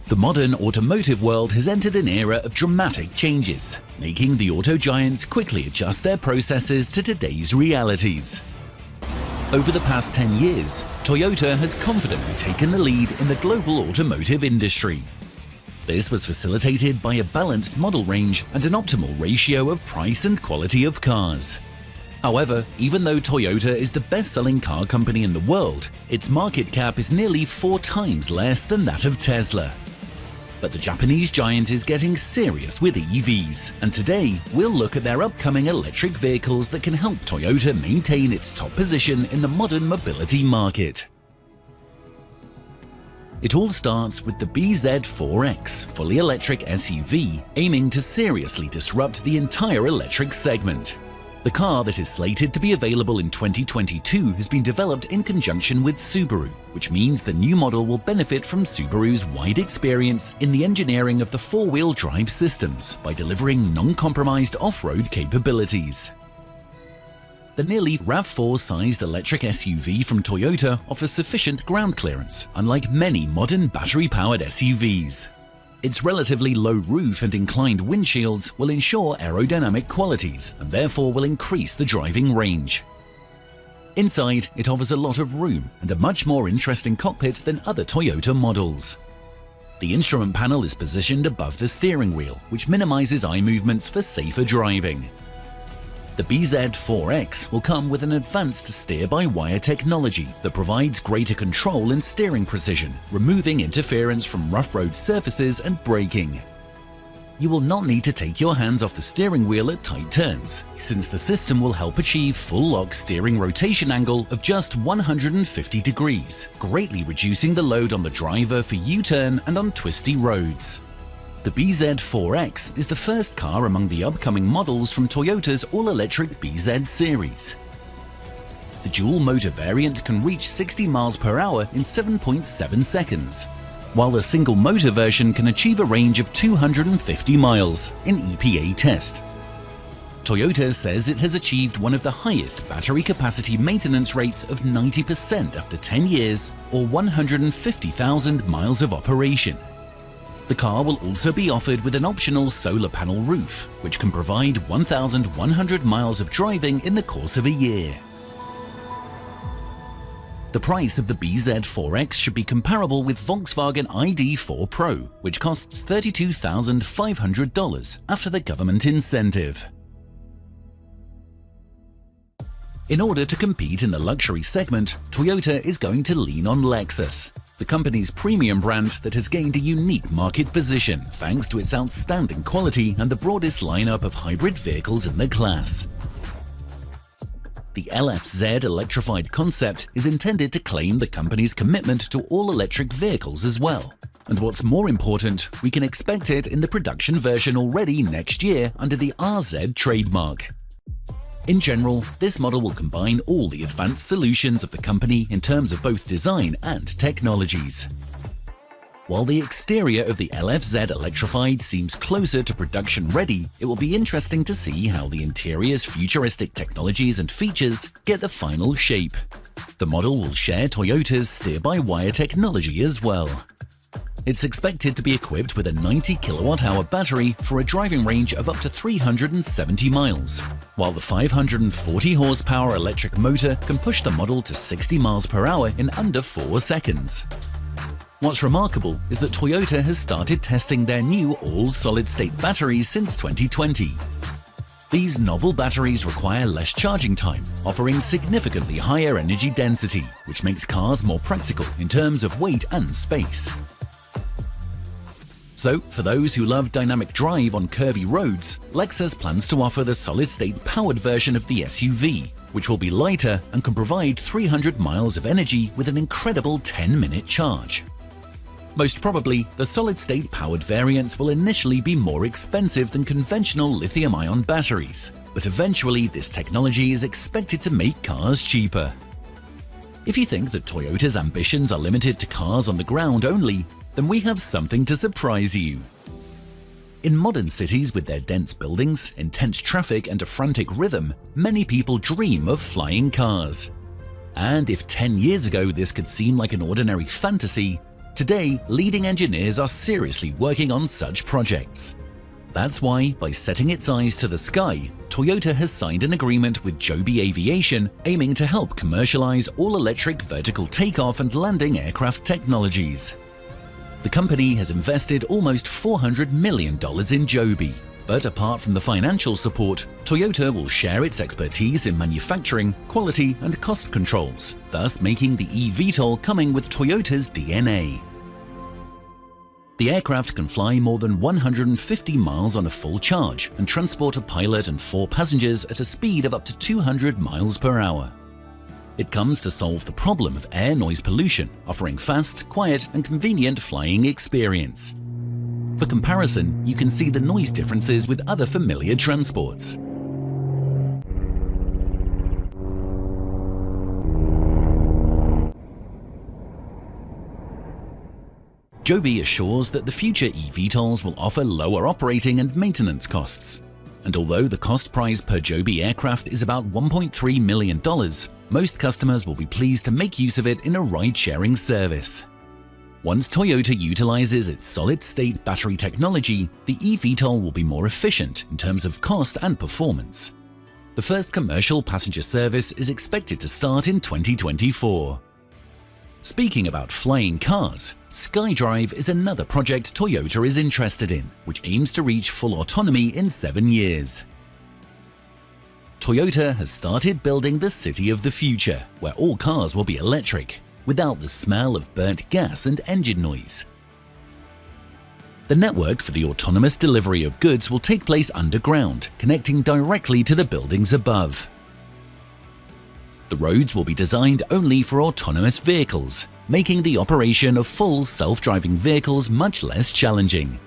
The modern automotive world has entered an era of dramatic changes, making the auto giants quickly adjust their processes to today's realities. Over the past 10 years, Toyota has confidently taken the lead in the global automotive industry. This was facilitated by a balanced model range and an optimal ratio of price and quality of cars. However, even though Toyota is the best-selling car company in the world, its market cap is nearly 4 times less than that of Tesla. But the Japanese giant is getting serious with EVs, and today we'll look at their upcoming electric vehicles that can help Toyota maintain its top position in the modern mobility market. It all starts with the bZ4X fully electric SUV, aiming to seriously disrupt the entire electric segment. The car that is slated to be available in 2022 has been developed in conjunction with Subaru, which means the new model will benefit from Subaru's wide experience in the engineering of the four-wheel drive systems by delivering non-compromised off-road capabilities. The nearly RAV4-sized electric SUV from Toyota offers sufficient ground clearance, unlike many modern battery-powered SUVs. Its relatively low roof and inclined windshields will ensure aerodynamic qualities and therefore will increase the driving range. Inside, it offers a lot of room and a much more interesting cockpit than other Toyota models. The instrument panel is positioned above the steering wheel, which minimizes eye movements for safer driving. The bZ4X will come with an advanced steer-by-wire technology that provides greater control and steering precision, removing interference from rough road surfaces and braking. You will not need to take your hands off the steering wheel at tight turns, since the system will help achieve full lock steering rotation angle of just 150 degrees, greatly reducing the load on the driver for U-turn and on twisty roads. The bZ4X is the first car among the upcoming models from Toyota's all-electric BZ series. The dual-motor variant can reach 60 miles per hour in 7.7 seconds, while the single-motor version can achieve a range of 250 miles in EPA test. Toyota says it has achieved one of the highest battery capacity maintenance rates of 90% after 10 years or 150,000 miles of operation. The car will also be offered with an optional solar panel roof, which can provide 1,100 miles of driving in the course of a year. The price of the bZ4X should be comparable with Volkswagen ID.4 Pro, which costs $32,500 after the government incentive. In order to compete in the luxury segment, Toyota is going to lean on Lexus, the company's premium brand that has gained a unique market position thanks to its outstanding quality and the broadest lineup of hybrid vehicles in the class. The LFZ electrified concept is intended to claim the company's commitment to all-electric vehicles as well. And what's more important, we can expect it in the production version already next year under the RZ trademark. In general, this model will combine all the advanced solutions of the company in terms of both design and technologies. While the exterior of the LFZ Electrified seems closer to production ready, it will be interesting to see how the interior's futuristic technologies and features get the final shape. The model will share Toyota's steer-by-wire technology as well. It's expected to be equipped with a 90 kWh battery for a driving range of up to 370 miles, while the 540 horsepower electric motor can push the model to 60 miles per hour in under 4 seconds. What's remarkable is that Toyota has started testing their new all-solid-state batteries since 2020. These novel batteries require less charging time, offering significantly higher energy density, which makes cars more practical in terms of weight and space. So, for those who love dynamic drive on curvy roads, Lexus plans to offer the solid-state powered version of the SUV, which will be lighter and can provide 300 miles of energy with an incredible 10-minute charge. Most probably, the solid-state powered variants will initially be more expensive than conventional lithium-ion batteries, but eventually this technology is expected to make cars cheaper. If you think that Toyota's ambitions are limited to cars on the ground only, then we have something to surprise you. In modern cities with their dense buildings, intense traffic and a frantic rhythm, many people dream of flying cars. And if 10 years ago this could seem like an ordinary fantasy, Today, leading engineers are seriously working on such projects. That's why, by setting its eyes to the sky, Toyota has signed an agreement with Joby Aviation aiming to help commercialize all-electric vertical takeoff and landing aircraft technologies. The company has invested almost $400 million in Joby, but apart from the financial support, Toyota will share its expertise in manufacturing, quality and cost controls, thus making the eVTOL coming with Toyota's DNA. The aircraft can fly more than 150 miles on a full charge and transport a pilot and 4 passengers at a speed of up to 200 miles per hour. It comes to solve the problem of air noise pollution, offering fast, quiet and convenient flying experience. For comparison, you can see the noise differences with other familiar transports. Joby assures that the future eVTOLs will offer lower operating and maintenance costs. And although the cost price per Joby aircraft is about $1.3 million, most customers will be pleased to make use of it in a ride-sharing service. Once Toyota utilizes its solid-state battery technology, the eVTOL will be more efficient in terms of cost and performance. The first commercial passenger service is expected to start in 2024. Speaking about flying cars, SkyDrive is another project Toyota is interested in, which aims to reach full autonomy in 7 years. Toyota has started building the city of the future, where all cars will be electric, without the smell of burnt gas and engine noise. The network for the autonomous delivery of goods will take place underground, connecting directly to the buildings above. The roads will be designed only for autonomous vehicles, making the operation of full self-driving vehicles much less challenging.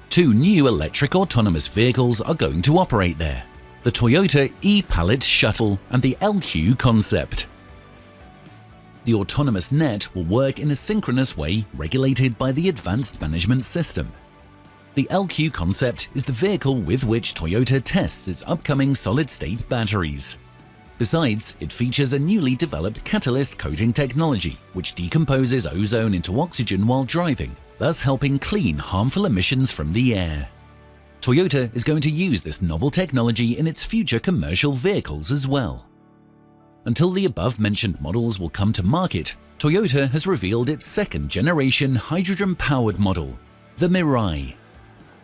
2 new electric autonomous vehicles are going to operate there: the Toyota e-Pallet Shuttle and the LQ Concept. The autonomous net will work in a synchronous way regulated by the Advanced Management System. The LQ Concept is the vehicle with which Toyota tests its upcoming solid-state batteries. Besides, it features a newly developed catalyst coating technology, which decomposes ozone into oxygen while driving, thus helping clean harmful emissions from the air. Toyota is going to use this novel technology in its future commercial vehicles as well. Until the above-mentioned models will come to market, Toyota has revealed its second-generation hydrogen-powered model, the Mirai.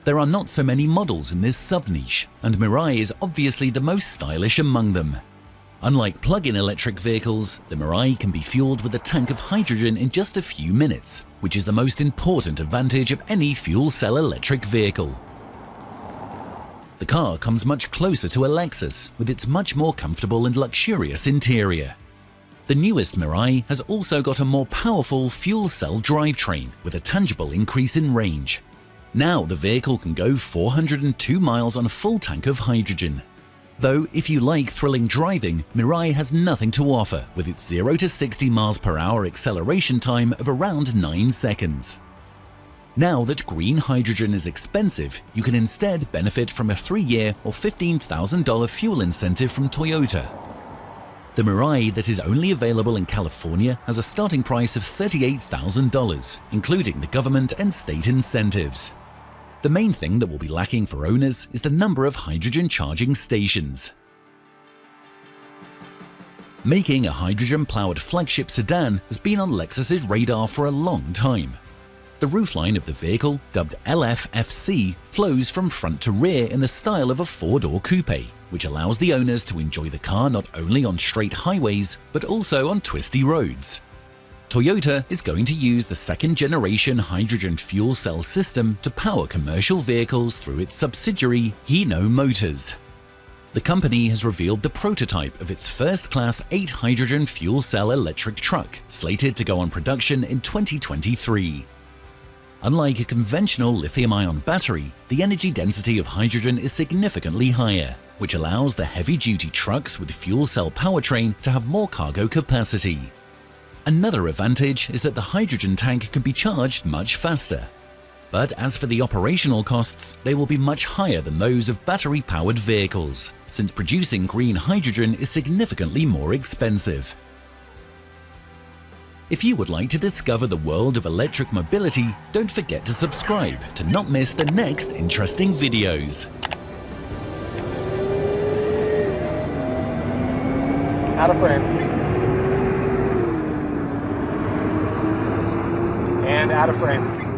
There are not so many models in this sub-niche, and Mirai is obviously the most stylish among them. Unlike plug-in electric vehicles, the Mirai can be fueled with a tank of hydrogen in just a few minutes, which is the most important advantage of any fuel cell electric vehicle. The car comes much closer to a Lexus with its much more comfortable and luxurious interior. The newest Mirai has also got a more powerful fuel cell drivetrain with a tangible increase in range. Now the vehicle can go 402 miles on a full tank of hydrogen. Though, if you like thrilling driving, Mirai has nothing to offer with its 0 to 60 miles per hour acceleration time of around 9 seconds. Now that green hydrogen is expensive, you can instead benefit from a 3-year or $15,000 fuel incentive from Toyota. The Mirai that is only available in California has a starting price of $38,000, including the government and state incentives. The main thing that will be lacking for owners is the number of hydrogen charging stations. Making a hydrogen-powered flagship sedan has been on Lexus's radar for a long time. The roofline of the vehicle, dubbed LFFC, flows from front to rear in the style of a 4-door coupe, which allows the owners to enjoy the car not only on straight highways, but also on twisty roads. Toyota is going to use the second-generation hydrogen fuel cell system to power commercial vehicles through its subsidiary, Hino Motors. The company has revealed the prototype of its first-class 8-hydrogen fuel cell electric truck, slated to go on production in 2023. Unlike a conventional lithium-ion battery, the energy density of hydrogen is significantly higher, which allows the heavy-duty trucks with fuel cell powertrain to have more cargo capacity. Another advantage is that the hydrogen tank can be charged much faster. But as for the operational costs, they will be much higher than those of battery-powered vehicles, since producing green hydrogen is significantly more expensive. If you would like to discover the world of electric mobility, don't forget to subscribe to not miss the next interesting videos. Out of frame. And out of frame.